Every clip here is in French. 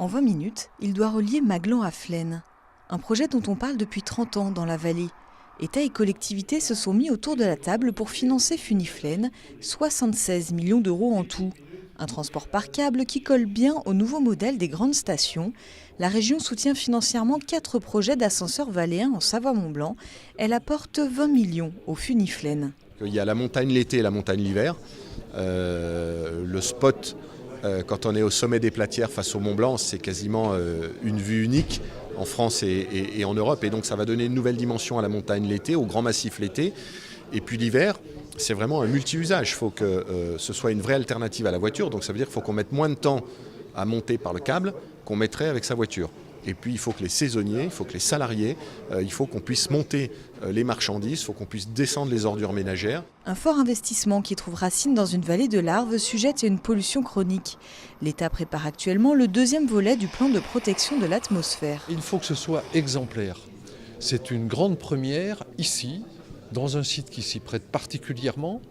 En 20 minutes, il doit relier Maglan à Flaine. Un projet dont on parle depuis 30 ans dans la vallée. État et collectivités se sont mis autour de la table pour financer Funiflaine, 76 millions d'euros en tout. Un transport par câble qui colle bien au nouveau modèle des grandes stations. La région soutient financièrement 4 projets d'ascenseurs valléens en Savoie-Mont-Blanc. Elle apporte 20 millions au Funiflaine. Il y a la montagne l'été et la montagne l'hiver. Le spot, quand on est au sommet des Platières face au Mont Blanc, c'est quasiment une vue unique en France et en Europe. Et donc ça va donner une nouvelle dimension à la montagne l'été, au grand massif l'été. Et puis l'hiver, c'est vraiment un multi-usage. Il faut que ce soit une vraie alternative à la voiture. Donc ça veut dire qu'il faut qu'on mette moins de temps à monter par le câble qu'on mettrait avec sa voiture. Et puis il faut que les saisonniers, il faut que les salariés, il faut qu'on puisse monter les marchandises, il faut qu'on puisse descendre les ordures ménagères. Un fort investissement qui trouve racine dans une vallée de larves sujette à une pollution chronique. L'État prépare actuellement le deuxième volet du plan de protection de l'atmosphère. Il faut que ce soit exemplaire. C'est une grande première ici, dans un site qui s'y prête particulièrement,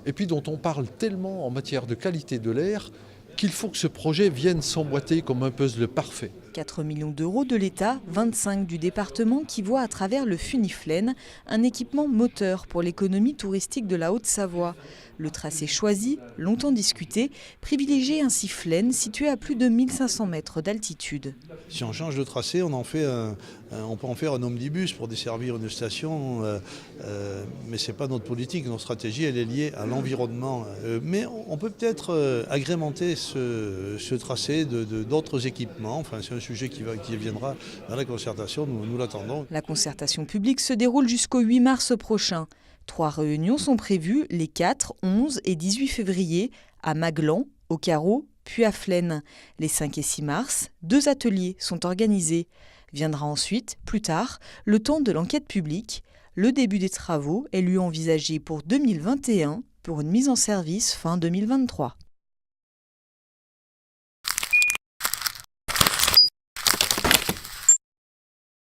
et puis dont on parle tellement en matière de qualité de l'air, qu'il faut que ce projet vienne s'emboîter comme un puzzle parfait. 4 millions d'euros de l'État, 25 du département qui voit à travers le Funiflaine un équipement moteur pour l'économie touristique de la Haute-Savoie. Le tracé choisi, longtemps discuté, privilégie ainsi Flaine situé à plus de 1500 mètres d'altitude. Si on change de tracé, on peut en faire un omnibus pour desservir une station, mais ce n'est pas notre politique. Notre stratégie elle est liée à l'environnement. Mais on peut peut-être agrémenter ce tracé d'autres équipements. Enfin, c'est un sujet qui viendra dans la concertation, nous l'attendons. La concertation publique se déroule jusqu'au 8 mars prochain. 3 réunions sont prévues les 4, 11 et 18 février à Maglan, au Carreau, puis à Flaine. Les 5 et 6 mars, 2 ateliers sont organisés. Viendra ensuite, plus tard, le temps de l'enquête publique. Le début des travaux est lui envisagé pour 2021 pour une mise en service fin 2023.